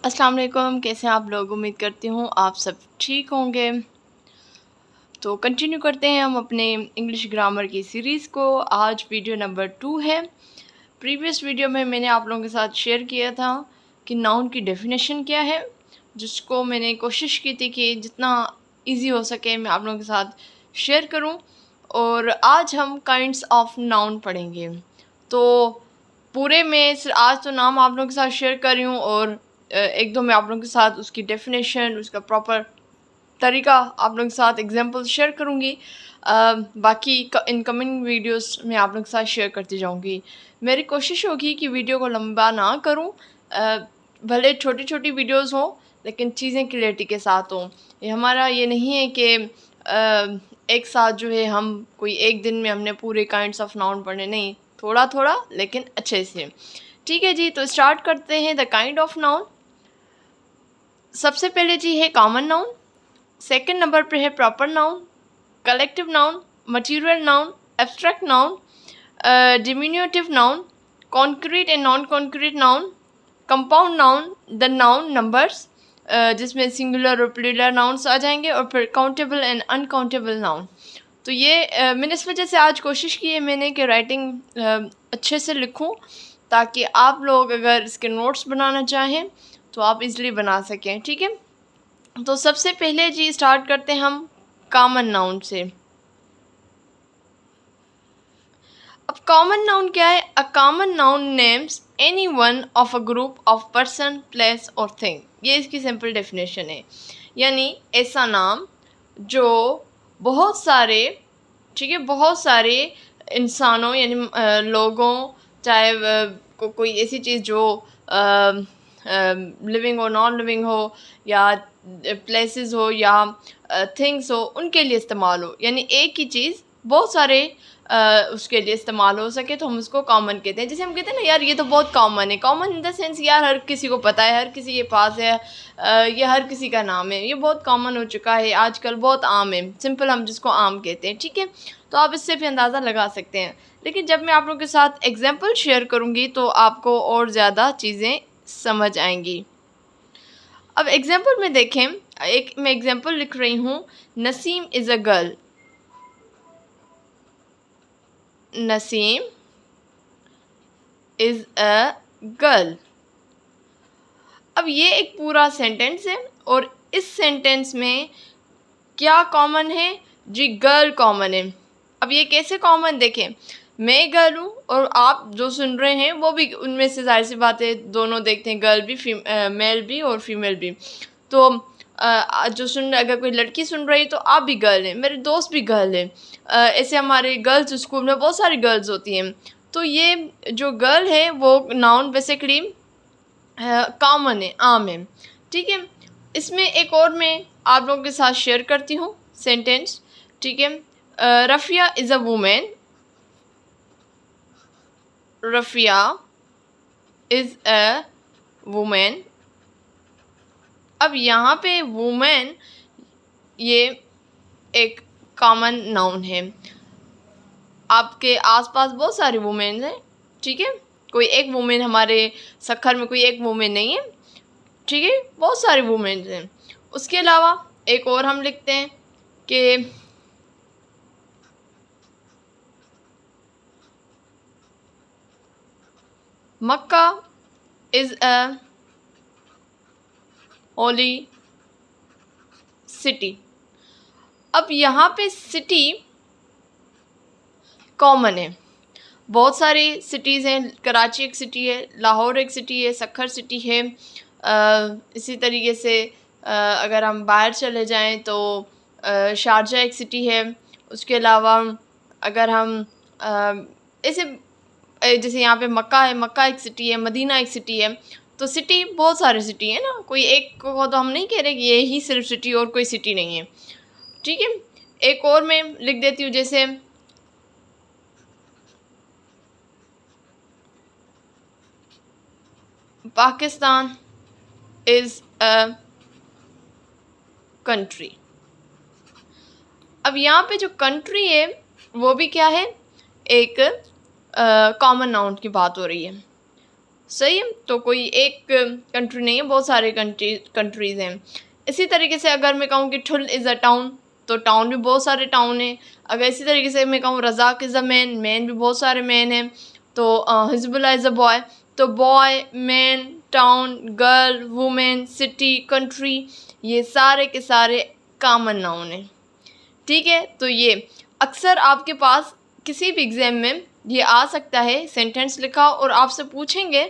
अस्सलाम वालेकुम, कैसे हैं आप लोग। उम्मीद करती हूँ आप सब ठीक होंगे। तो कंटिन्यू करते हैं हम अपने इंग्लिश ग्रामर की सीरीज़ को। आज वीडियो नंबर 2 है। प्रीवियस वीडियो में मैंने आप लोगों के साथ शेयर किया था कि नाउन की डेफिनेशन क्या है, जिसको मैंने कोशिश की थी कि जितना इजी हो सके मैं आप लोगों के साथ शेयर करूं। और आज हम काइंड्स ऑफ नाउन पढ़ेंगे। तो पूरे में आज तो नाम आप लोगों के साथ शेयर कर रही हूँ और एक दो मैं आप लोगों के साथ उसकी डेफिनेशन, उसका प्रॉपर तरीका आप लोगों के साथ एग्जांपल शेयर करूँगी। बाकी इन कमिंग वीडियोस में आप लोगों के साथ शेयर करती जाऊँगी। मेरी कोशिश होगी कि वीडियो को लंबा ना करूँ, भले छोटी छोटी वीडियोस हों लेकिन चीज़ें क्लियरिटी के साथ हों। ये हमारा ये नहीं है कि एक साथ जो है हम कोई एक दिन में हमने पूरे काइंड्स ऑफ नाउन पढ़ने, नहीं, थोड़ा थोड़ा लेकिन अच्छे से। ठीक है जी, तो स्टार्ट करते हैं द काइंड ऑफ नाउन। सबसे पहले जी है कॉमन नाउन, सेकंड नंबर पे है proper noun, collective noun, material noun, abstract noun, डिमिन्यूटिव noun, concrete and non concrete noun, compound noun, the noun numbers जिसमें सिंगुलर और प्लूरल नाउन्स आ जाएंगे, और फिर काउंटेबल एंड अनकाउंटेबल नाउन। तो ये मैंने इस वजह से आज कोशिश की है मैंने कि राइटिंग अच्छे से लिखूं, ताकि आप लोग अगर इसके नोट्स बनाना चाहें तो आप इजली बना सकें। ठीक है, तो सबसे पहले जी स्टार्ट करते हैं हम कॉमन नाउन से। अब कॉमन नाउन क्या है? A common noun names any one of a group of person, place और थिंग। ये इसकी सिंपल डेफिनेशन है। यानी ऐसा नाम जो बहुत सारे, ठीक है, बहुत सारे इंसानों यानी लोगों, चाहे कोई ऐसी चीज़ जो लिविंग हो, नॉन लिविंग हो, या प्लेसेस हो, या थिंग्स हो, उनके लिए इस्तेमाल हो। यानी एक ही चीज़ बहुत सारे उसके लिए इस्तेमाल हो सके तो हम उसको कॉमन कहते हैं। जैसे हम कहते हैं ना, यार ये तो बहुत कॉमन है। कॉमन इन द सेंस यार हर किसी को पता है, हर किसी के पास है, ये हर किसी का नाम है, ये बहुत कॉमन हो चुका है, आजकल बहुत आम है, सिंपल हम जिसको आम कहते हैं। ठीक है, तो आप इससे भी अंदाज़ा लगा सकते हैं। लेकिन जब मैं आप लोगों के साथ एग्जाम्पल शेयर करूँगी तो आपको और ज़्यादा चीज़ें समझ आएंगी। अब एग्जाम्पल में देखें, एक मैं एग्जाम्पल लिख रही हूँ, Naseem is a girl. Naseem is a girl. अब ये एक पूरा सेंटेंस है और इस सेंटेंस में क्या कॉमन है जी? गर्ल कॉमन है। अब ये कैसे कॉमन? देखें, मैं गर्ल हूँ और आप जो सुन रहे हैं वो भी उनमें से, जाहिर सी बात है, दोनों देखते हैं, गर्ल भी, मेल भी और फीमेल भी। तो जो सुन, अगर कोई लड़की सुन रही तो आप भी गर्ल हैं, मेरे दोस्त भी गर्ल हैं। ऐसे हमारे गर्ल्स स्कूल में बहुत सारी गर्ल्स होती हैं। तो ये जो गर्ल है वो नाउन बेसिकली कॉमन है, आम है। ठीक है, इसमें एक और मैं आप लोगों के साथ शेयर करती हूँ सेंटेंस। ठीक है, Rafia is a women. Rafia is a women. अब यहाँ पे वुमेन ये एक कॉमन नाउन है। आपके आसपास बहुत सारी वुमेन हैं। ठीक है, कोई एक वुमेन, हमारे सखर में कोई एक वुमेन नहीं है। ठीक है, बहुत सारी वुमेन हैं। उसके अलावा एक और हम लिखते हैं कि मक्का इज़ अ होली सिटी। अब यहाँ पे सिटी कॉमन है, बहुत सारी सिटीज़ हैं। कराची एक सिटी है, लाहौर एक सिटी है, सखर सिटी है। इसी तरीके से अगर हम बाहर चले जाएं तो शारजा एक सिटी है। उसके अलावा अगर हम ऐसे जैसे यहाँ पे मक्का है, मक्का एक सिटी है, मदीना एक सिटी है। तो सिटी बहुत सारी सिटी है ना, कोई एक को तो हम नहीं कह रहे कि ये ही सिर्फ सिटी और कोई सिटी नहीं है। ठीक है, एक और मैं लिख देती हूँ, जैसे पाकिस्तान इज़ अ कंट्री। अब यहाँ पे जो कंट्री है वो भी क्या है? एक कॉमन नाउन की बात हो रही है। सही है, तो कोई एक कंट्री नहीं है, बहुत सारे कंट्रीज़ हैं। इसी तरीके से अगर मैं कहूँ कि ठुल इज़ अ टाउन, तो टाउन भी बहुत सारे टाउन हैं। अगर इसी तरीके से मैं कहूँ Razak is a man, man भी बहुत सारे मैन हैं। तो हिजबुल्लाह इज़ अ बॉय, तो boy, man, town, girl, women, city, country, ये सारे के सारे कॉमन नाउन हैं। ठीक है, तो ये अक्सर आपके पास किसी भी एग्ज़ाम में ये आ सकता है, सेंटेंस लिखा और आपसे पूछेंगे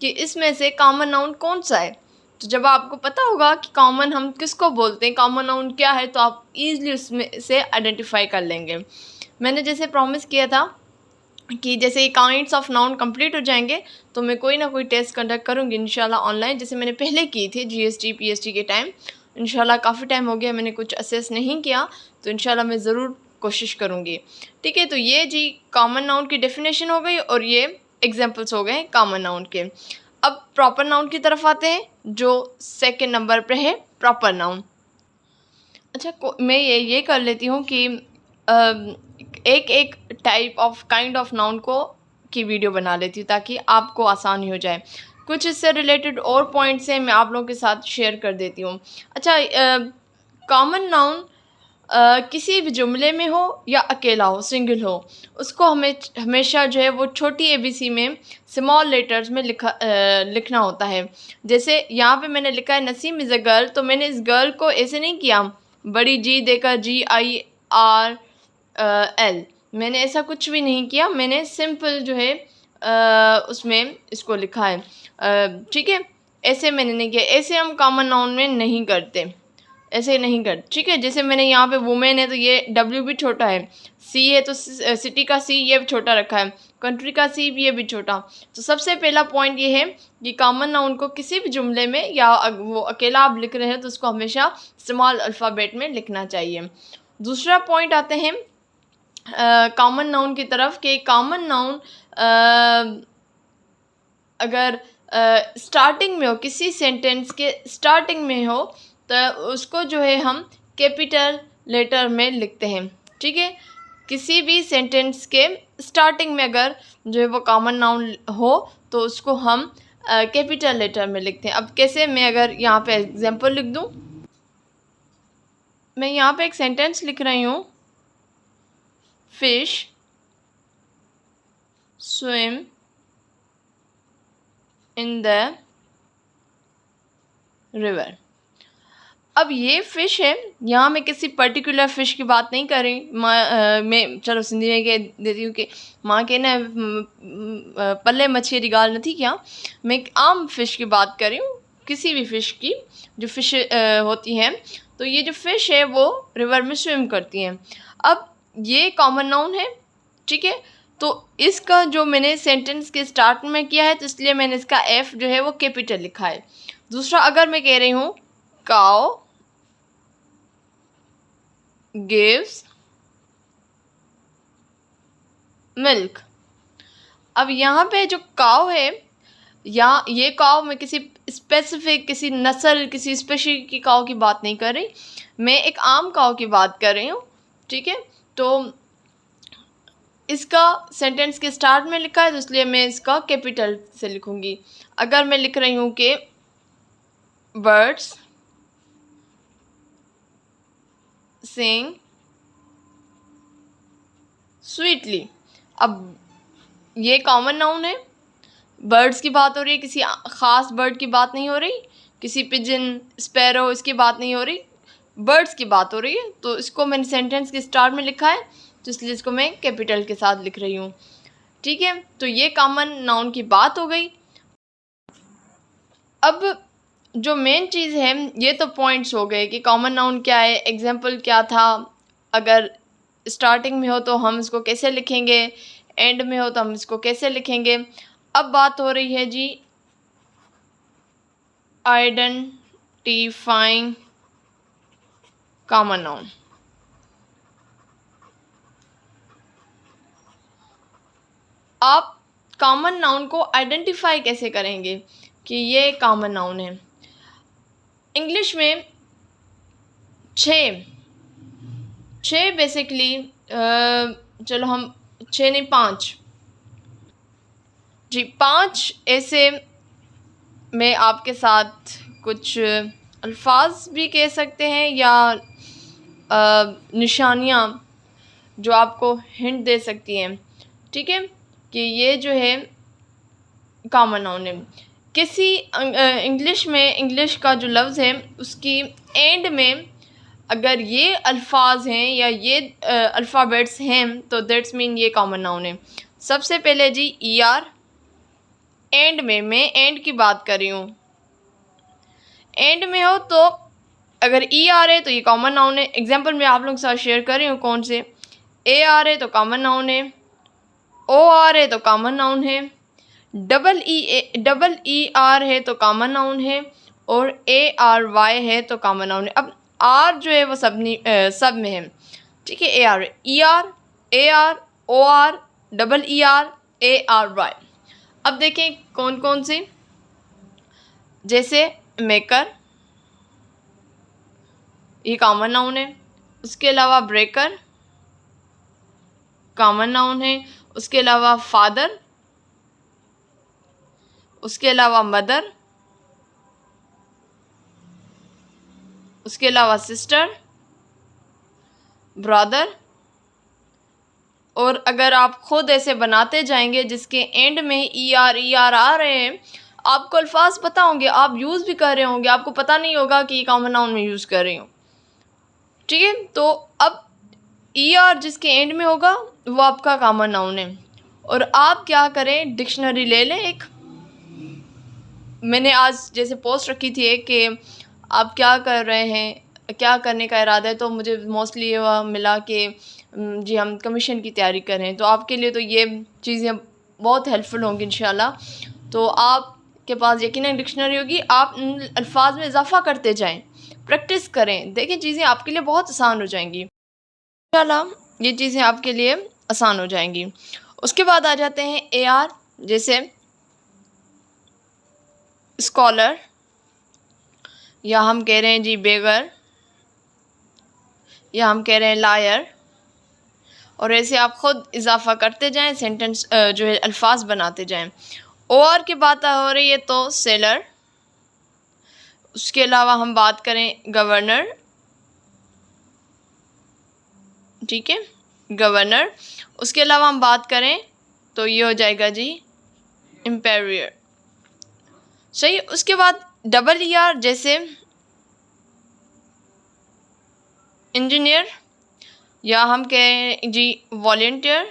कि इसमें से कॉमन नाउन कौन सा है। तो जब आपको पता होगा कि कॉमन हम किसको बोलते हैं, कॉमन नाउन क्या है, तो आप ईज़िली उसमें से आइडेंटिफाई कर लेंगे। मैंने जैसे प्रॉमिस किया था कि जैसे ये काइंड्स ऑफ नाउन कंप्लीट हो जाएंगे तो मैं कोई ना कोई टेस्ट कंडक्ट करूँगी इंशाल्लाह ऑनलाइन, जैसे मैंने पहले की थी जीएसटी पीएसटी के टाइम। इंशाल्लाह काफ़ी टाइम हो गया मैंने कुछ असेस नहीं किया, तो इंशाल्लाह मैं ज़रूर कोशिश करूँगी। ठीक है, तो ये जी कॉमन नाउन की डेफिनेशन हो गई और ये एग्जाम्पल्स हो गए कॉमन नाउन के। अब प्रॉपर नाउन की तरफ आते हैं जो सेकेंड नंबर पर है, प्रॉपर नाउन। अच्छा, मैं ये कर लेती हूँ कि एक एक type of kind of noun को की वीडियो बना लेती हूँ ताकि आपको आसानी हो जाए। कुछ इससे रिलेटेड और पॉइंट्स हैं, मैं आप लोगों के साथ शेयर कर देती हूँ। अच्छा, कॉमन नाउन किसी भी जुमले में हो या अकेला हो, सिंगल हो, उसको हमेशा जो है वो छोटी एबीसी में स्मॉल लेटर्स में लिखना होता है। जैसे यहाँ पे मैंने लिखा है नसीम इज़ अ गर्ल, तो मैंने इस गर्ल को ऐसे नहीं किया बड़ी जी देकर GIRL, मैंने ऐसा कुछ भी नहीं किया, मैंने सिंपल जो है उसमें इसको लिखा है। ठीक है, ऐसे मैंने नहीं किया, ऐसे हम कॉमन नाउन में नहीं करते, ऐसे नहीं कर। ठीक है, जैसे मैंने यहाँ पे वुमेन है तो ये W भी छोटा है, सी है तो सिटी का सी ये भी छोटा रखा है, कंट्री का सी भी ये भी छोटा। तो सबसे पहला पॉइंट ये है कि कॉमन नाउन को किसी भी जुमले में या वो अकेला आप लिख रहे हैं तो उसको हमेशा स्मॉल अल्फ़ाबेट में लिखना चाहिए। दूसरा पॉइंट आते हैं कॉमन नाउन की तरफ कि कॉमन नाउन अगर स्टार्टिंग में हो, किसी सेंटेंस के स्टार्टिंग में हो, तो उसको जो है हम कैपिटल लेटर में लिखते हैं। ठीक है, किसी भी सेंटेंस के स्टार्टिंग में अगर जो है वो कॉमन नाउन हो तो उसको हम कैपिटल लेटर में लिखते हैं। अब कैसे, मैं अगर यहाँ पे एग्जांपल लिख दूँ, मैं यहाँ पे एक सेंटेंस लिख रही हूँ, fish swim in the river. अब ये फ़िश है, यहाँ मैं किसी पर्टिकुलर फ़िश की बात नहीं कर रही। मैं चलो सिंधी में कह देती हूँ कि माँ के ना पल्ले मछली गाल नहीं क्या, मैं एक आम फ़िश की बात कर रही हूँ, किसी भी फ़िश की जो फ़िश होती हैं। तो ये जो फ़िश है वो रिवर में स्विम करती हैं। अब ये कॉमन नाउन है, ठीक है, तो इसका जो मैंने सेंटेंस के स्टार्ट में किया है तो इसलिए मैंने इसका F जो है वो कैपिटल लिखा है। दूसरा, अगर मैं कह रही हूँ काओ gives milk, अब यहाँ पे जो काव है, या ये काव मैं किसी स्पेसिफिक, किसी नस्ल, किसी स्पेशल की काव की बात नहीं कर रही, मैं एक आम काव की बात कर रही हूँ। ठीक है, तो इसका सेंटेंस के स्टार्ट में लिखा है तो इसलिए मैं इसका कैपिटल से लिखूँगी। अगर मैं लिख रही हूँ कि बर्ड्स सिंग स्वीटली, अब ये कॉमन नाउन है, बर्ड्स की बात हो रही है, किसी ख़ास बर्ड की बात नहीं हो रही, किसी पिजन, स्पैरो, इसकी बात नहीं हो रही, बर्ड्स की बात हो रही है। तो इसको मैंने सेंटेंस के स्टार्ट में लिखा है तो इसलिए इसको मैं कैपिटल के साथ लिख रही हूँ। ठीक है, तो ये कॉमन नाउन की बात हो गई। अब जो मेन चीज़ है, ये तो पॉइंट्स हो गए कि कॉमन नाउन क्या है, एग्जाम्पल क्या था, अगर स्टार्टिंग में हो तो हम इसको कैसे लिखेंगे, एंड में हो तो हम इसको कैसे लिखेंगे। अब बात हो रही है जी आइडेंटिफाइंग कॉमन नाउन। आप कॉमन नाउन को आइडेंटिफाई कैसे करेंगे कि ये कॉमन नाउन है। इंग्लिश में छः बेसिकली, चलो हम छः नहीं, 5 जी 5 ऐसे मैं आपके साथ कुछ अल्फाज भी कह सकते हैं या निशानियाँ जो आपको हिंट दे सकती हैं, ठीक है, कि ये जो है कॉमन नाउन है। किसी इंग्लिश में, इंग्लिश का जो लफ्ज़ है उसकी एंड में अगर ये अल्फाज हैं या ये अल्फ़ाबेट्स हैं तो दैट्स मीन ये कॉमन नाउन है। सबसे पहले जी ER एंड में, मैं एंड की बात कर रही हूँ, एंड में हो तो अगर ER है तो ये कॉमन नाउन है। एग्जांपल मैं आप लोगों के साथ शेयर कर रही हूँ कौन से, AR है तो कॉमन नाउन है, OR है तो कॉमन नाउन है, डबल ER है तो कॉमन नाउन है, और ARY है तो कॉमन नाउन है। अब R जो है वो सब में है, ठीक है। ER, AR, OR, ER, ARY। अब देखें कौन कौन सी, जैसे मेकर, ये कॉमन नाउन है। उसके अलावा ब्रेकर कॉमन नाउन है। उसके अलावा फादर, उसके अलावा मदर, उसके अलावा सिस्टर, ब्रदर। और अगर आप ख़ुद ऐसे बनाते जाएंगे जिसके एंड में ER आ रहे हैं, आपको अल्फाज पता होंगे, आप यूज़ भी कर रहे होंगे, आपको पता नहीं होगा कि ये कॉमन नाउन में यूज़ कर रही हूँ, ठीक है। तो अब ER जिसके एंड में होगा वो आपका कॉमन नाउन है। और आप क्या करें, डिक्शनरी ले लें एक, मैंने आज जैसे पोस्ट रखी थी एक कि आप क्या कर रहे हैं, क्या करने का इरादा है, तो मुझे मोस्टली ये मिला कि जी हम कमीशन की तैयारी कर रहे हैं। तो आपके लिए तो ये चीज़ें बहुत हेल्पफुल होंगी इंशाल्लाह। तो आपके पास यकीनन डिक्शनरी होगी, आप इन अल्फाज में इजाफ़ा करते जाएं, प्रैक्टिस करें, देखें चीज़ें आपके लिए बहुत आसान हो जाएंगी इंशाल्लाह, ये चीज़ें आपके लिए आसान हो जाएंगी। उसके बाद आ जाते हैं AR, जैसे स्कॉलर, या हम कह रहे हैं जी बेगर, या हम कह रहे हैं लायर। और ऐसे आप ख़ुद इजाफ़ा करते जाएं, सेंटेंस जो है अल्फाज बनाते जाएं। OR की बात हो रही है तो सेलर। उसके अलावा हम बात करें गवर्नर, ठीक है, गवर्नर। उसके अलावा हम बात करें तो ये हो जाएगा जी एम्पायर, सही। उसके बाद ER जैसे इंजीनियर, या हम कहें जी वॉलंटियर।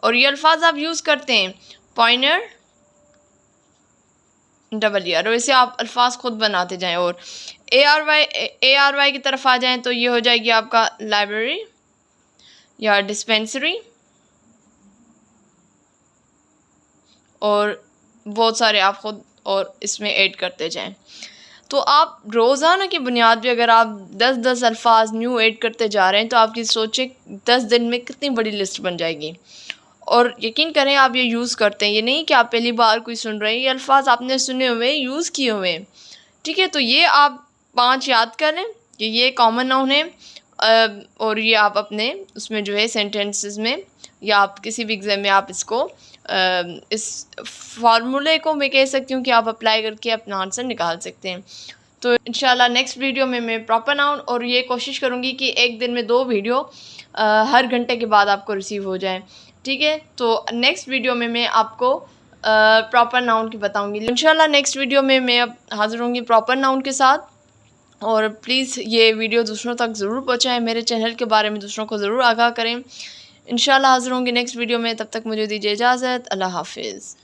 और ये अल्फाज आप यूज़ करते हैं पॉइनर, ER। वैसे आप अल्फाज खुद बनाते जाएं। और ARY की तरफ आ जाएं तो ये हो जाएगी आपका लाइब्रेरी या डिस्पेंसरी, और बहुत सारे आप खुद और इसमें ऐड करते जाएं। तो आप रोज़ाना की बुनियाद पे अगर आप 10-10 अल्फाज न्यू ऐड करते जा रहे हैं तो आपकी सोचें 10 दिन में कितनी बड़ी लिस्ट बन जाएगी। और यकीन करें आप ये यूज़ करते हैं, ये नहीं कि आप पहली बार कोई सुन रहे हैं, ये अल्फाज आपने सुने हुए, यूज़ किए हुए हैं, ठीक है। तो ये आप 5 याद कर लें कि ये कॉमन नाउन है, और ये आप अपने उसमें जो है सेंटेंसेस में या आप किसी भी एग्ज़ाम में आप इसको इस फार्मूले को मैं कह सकती हूँ कि आप अप्लाई करके अपना आंसर निकाल सकते हैं। तो इंशाल्लाह नेक्स्ट वीडियो में मैं प्रॉपर नाउन, और ये कोशिश करूँगी कि एक दिन में 2 वीडियो हर घंटे के बाद आपको रिसीव हो जाएं, ठीक है। तो नेक्स्ट वीडियो में मैं आपको प्रॉपर नाउन की बताऊँगी इंशाल्लाह। नेक्स्ट वीडियो में मैं अब हाज़िर होंगी प्रॉपर नाउन के साथ। और प्लीज़ ये वीडियो दूसरों तक ज़रूर पहुँचाएँ, मेरे चैनल के बारे में दूसरों को ज़रूर आगाह करें। इंशाल्लाह हाज़िर होंगी नेक्स्ट वीडियो में, तब तक मुझे दीजिए इजाज़त। अल्लाह हाफ़िज़।